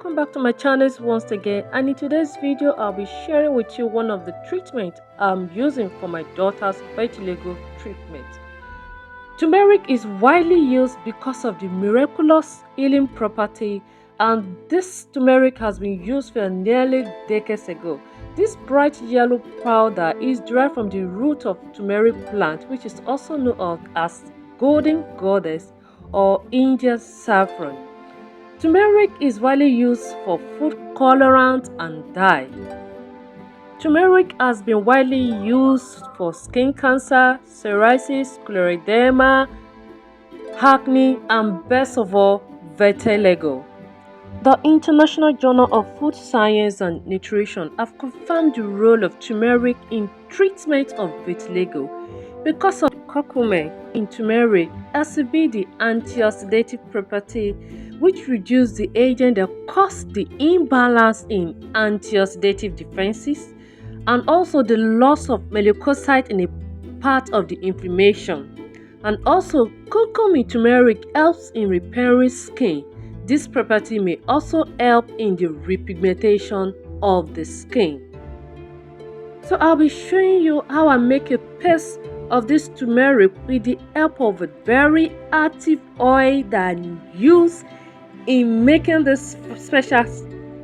welcome back to my channel once again, and in today's video I'll be sharing with you one of the treatments I'm using for my daughter's vitiligo treatment. Turmeric is widely used because of the miraculous healing property, and this turmeric has been used for nearly decades ago. This bright yellow powder is derived from the root of turmeric plant, which is also known as golden goddess or Indian saffron. Turmeric is widely used for food colorant and dye. Turmeric has been widely used for skin cancer, psoriasis, scleroderma, acne, and best of all, vitiligo. The International Journal of Food Science and Nutrition have confirmed the role of turmeric in treatment of vitiligo because of the curcumin in turmeric has the antioxidative property, which reduces the agent that causes the imbalance in antioxidative defenses and also the loss of melanocyte in a part of the inflammation. And also, curcumin turmeric helps in repairing skin. This property may also help in the repigmentation of the skin. So I'll be showing you how I make a paste of this turmeric with the help of a very active oil that I use in making this special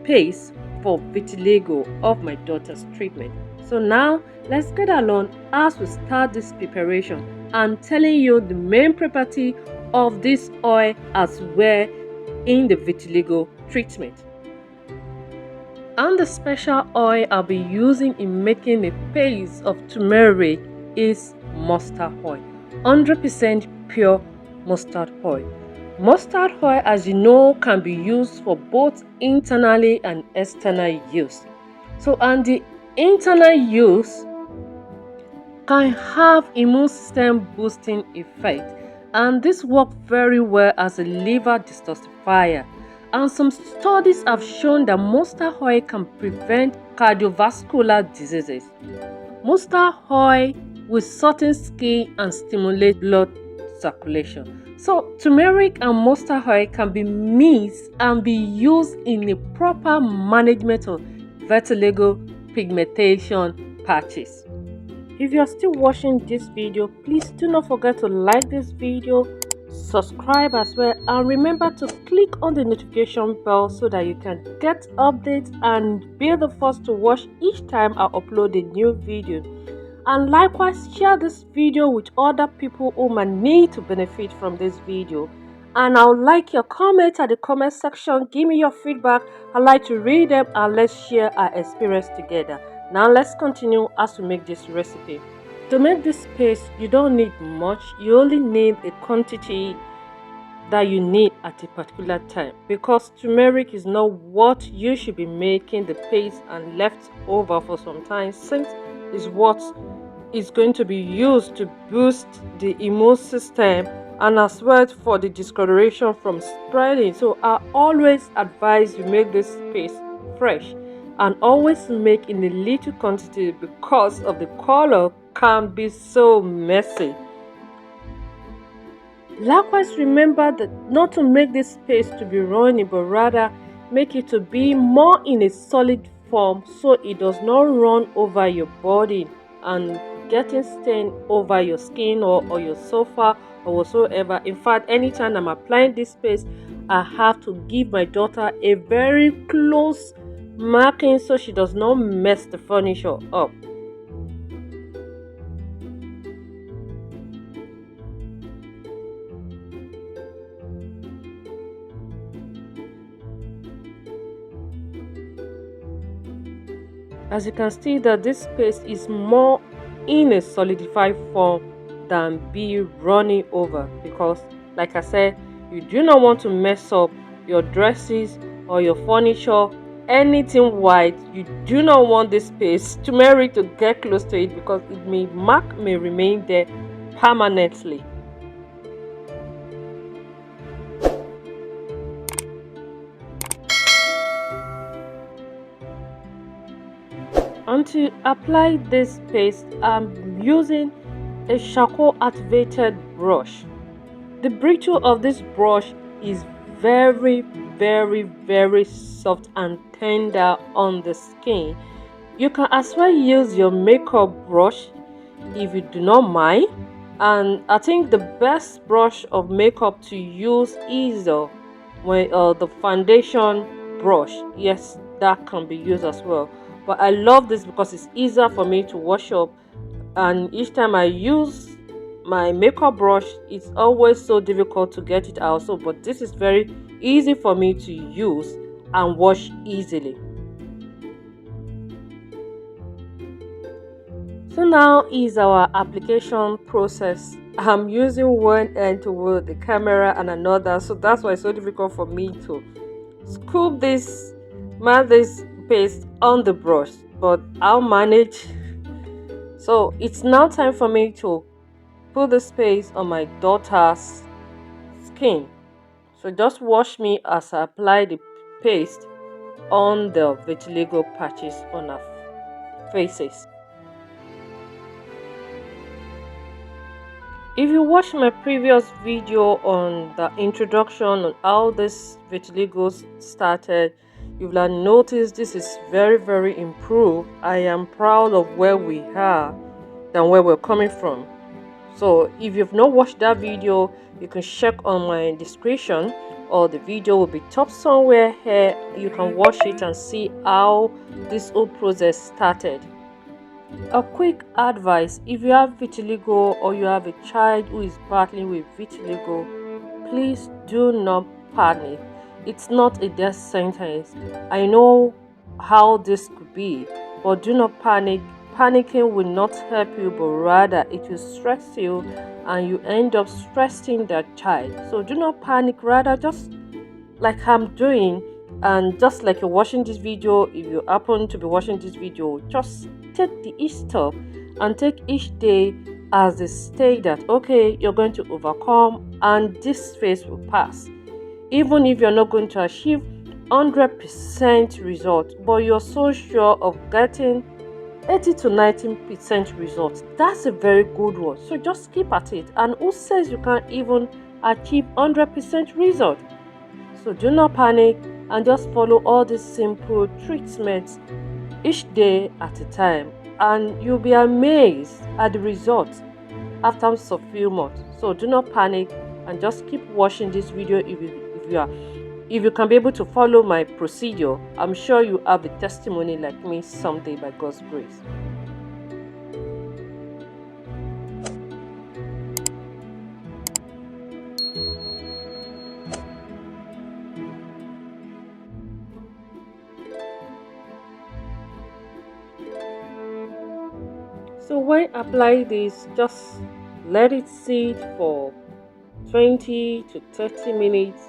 paste for vitiligo of my daughter's treatment. So now let's get along as we start this preparation and telling you the main property of this oil as well in the vitiligo treatment. And the special oil I'll be using in making a paste of turmeric is mustard oil, 100% pure mustard oil. Mustard oil, as you know, can be used for both internally and external use. So, and the internal use can have immune system boosting effect, and this works very well as a liver detoxifier. And some studies have shown that mustard oil can prevent cardiovascular diseases. Mustard oil will soften skin and stimulate blood circulation. So turmeric and mustard oil can be mixed and be used in a proper management of vitiligo pigmentation patches. If you are still watching this video, please do not forget to like this video, subscribe as well, and remember to click on the notification bell so that you can get updates and be the first to watch each time I upload a new video. And likewise, share this video with other people who might need to benefit from this video. And I would like your comments at the comment section. Give me your feedback. I'd like to read them and let's share our experience together. Now let's continue as we make this recipe. To make this paste, you don't need much. You only need a quantity that you need at a particular time, because turmeric is not what you should be making the paste and left over for some time, since it's what is going to be used to boost the immune system and as well for the discoloration from spreading. So I always advise you make this paste fresh and always make in a little quantity because of the color can be so messy. Likewise, remember that not to make this paste to be runny, but rather make it to be more in a solid form so it does not run over your body and getting stain over your skin or your sofa or whatsoever. In fact, anytime I'm applying this paste, I have to give my daughter a very close marking so she does not mess the furniture up. As you can see that this paste is more in a solidified form than be running over, because like I said, you do not want to mess up your dresses or your furniture, anything white. You do not want this paste turmeric to get close to it because it may remain there permanently. And to apply this paste, I'm using a charcoal activated brush. The brittle of this brush is very very soft and tender on the skin. You can as well use your makeup brush if you do not mind, and I think the best brush of makeup to use is the foundation brush. Yes, that can be used as well, but I love this because it's easier for me to wash up, and each time I use my makeup brush it's always so difficult to get it out. So but this is very easy for me to use and wash easily. So now is our application process. I'm using one end to hold the camera and another, so that's why it's so difficult for me to scoop this paste on the brush, but I'll manage. So it's now time for me to put this paste on my daughter's skin. So just watch me as I apply the paste on the vitiligo patches on her faces. If you watched my previous video on the introduction on how this vitiligo started, you will have noticed this is very improved. I am proud of where we are than where we're coming from. So if you've not watched that video, you can check on my description, or the video will be top somewhere here. You can watch it and see how this whole process started. A quick advice: if you have vitiligo or you have a child who is battling with vitiligo, please do not panic. It's not a death sentence. I know how this could be, but do not panic. Panicking will not help you, but rather it will stress you and you end up stressing that child. So do not panic, rather just like I'm doing, and just like you're watching this video, if you happen to be watching this video, just take each step and take each day as the stage that okay, you're going to overcome and this phase will pass. Even if you're not going to achieve 100% result, but you're so sure of getting 80 to 90% results, that's a very good one. So just keep at it. And who says you can't even achieve 100% result? So do not panic and just follow all these simple treatments each day at a time, and you'll be amazed at the results after a few months. So do not panic and just keep watching this video. If you can be able to follow my procedure, I'm sure you have a testimony like me someday by God's grace. So when apply this, just let it sit for 20 to 30 minutes.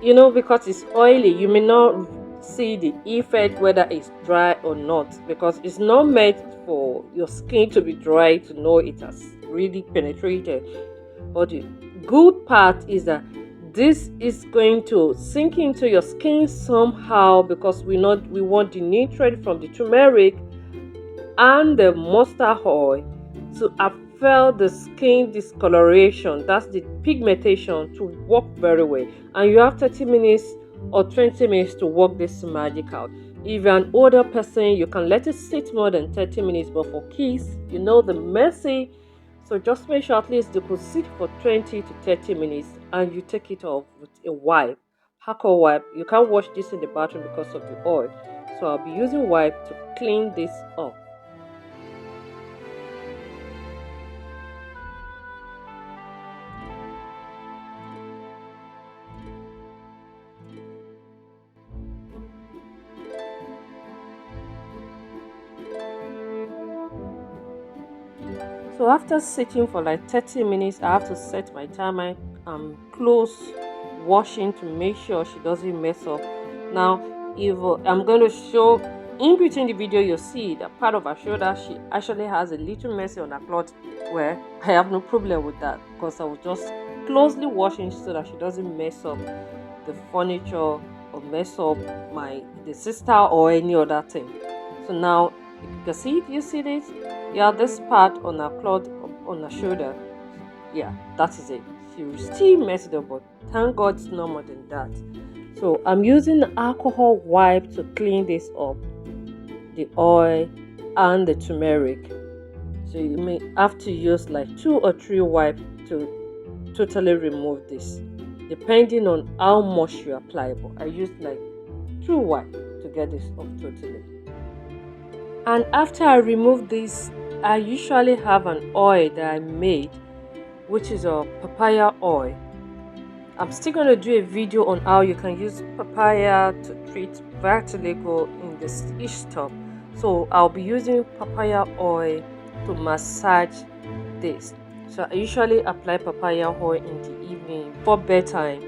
You know, because it's oily, you may not see the effect whether it's dry or not, because it's not meant for your skin to be dry to know it has really penetrated. But the good part is that this is going to sink into your skin somehow, because we want the nutrient from the turmeric and the mustard oil to affect the skin discoloration, that's the pigmentation, to work very well. And you have 30 minutes or 20 minutes to work this magic out. If you're an older person, you can let it sit more than 30 minutes, but for kids, you know the messy, so just make sure at least they could sit for 20 to 30 minutes and you take it off with a wipe, alcohol wipe. You can't wash this in the bathroom because of the oil, so I'll be using wipe to clean this up. So after sitting for like 30 minutes, I have to set my timer and close washing to make sure she doesn't mess up. Now, if I'm going to show in between the video, you'll see that part of her shoulder, she actually has a little messy on her cloth, where I have no problem with that, because I was just closely washing so that she doesn't mess up the furniture or mess up the sister or any other thing. So now, if you can see it, you see this? Yeah, this part on her cloth on her shoulder, yeah, that is it. She will still mess it up, but thank God it's no more than that. So I'm using alcohol wipe to clean this up, the oil and the turmeric. So you may have to use like 2 or 3 wipes to totally remove this, depending on how much you apply. But I use like 2 wipes to get this off totally. And after I remove this, I usually have an oil that I made, which is a papaya oil. I'm still going to do a video on how you can use papaya to treat vitiligo in this stop. So I'll be using papaya oil to massage this. So I usually apply papaya oil in the evening for bedtime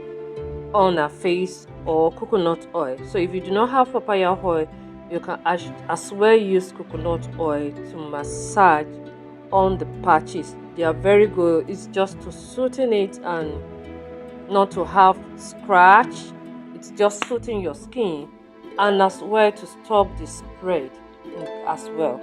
on a face, or coconut oil. So if you do not have papaya oil, you can as well use coconut oil to massage on the patches. They are very good. It's just to soothing it and not to have scratch. It's just soothing your skin, and as well to stop the spread as well.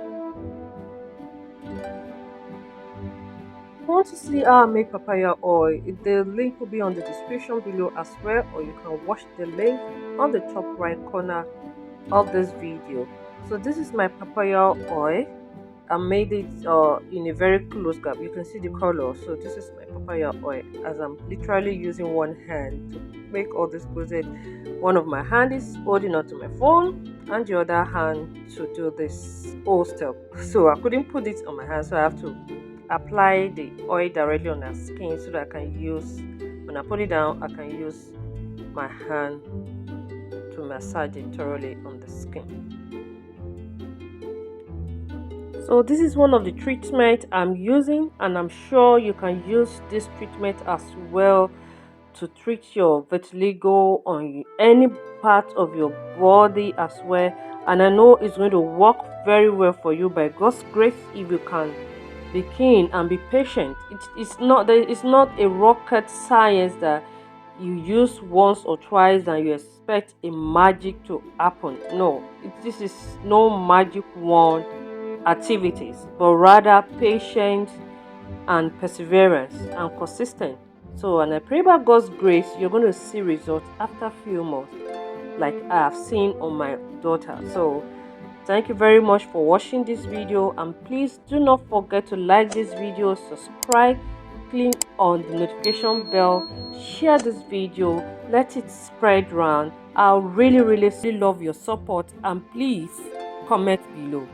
If you want to see how I make papaya oil, the link will be on the description below as well, or you can watch the link on the top right corner of this video. So this is my papaya oil. I made it in a very close gap. You can see the color. So this is my papaya oil, as I'm literally using one hand to make all this process. One of my hand is holding onto my phone and the other hand to do this whole step. So I couldn't put it on my hand, so I have to apply the oil directly on our skin so that I can use, when I put it down, I can use my hand to massage it thoroughly on the skin. So this is one of the treatments I'm using, and I'm sure you can use this treatment as well to treat your vitiligo on any part of your body as well. And I know it's going to work very well for you by God's grace if you can be keen and be patient. It's not a rocket science that you use once or twice and you expect a magic to happen. No, this is no magic wand activities, but rather patience and perseverance and consistent. So, and I pray by God's grace, you're going to see results after a few months, like I have seen on my daughter. So, thank you very much for watching this video, and please do not forget to like this video, subscribe, click on the notification bell, share this video, let it spread around. I'll really love your support, and please comment below.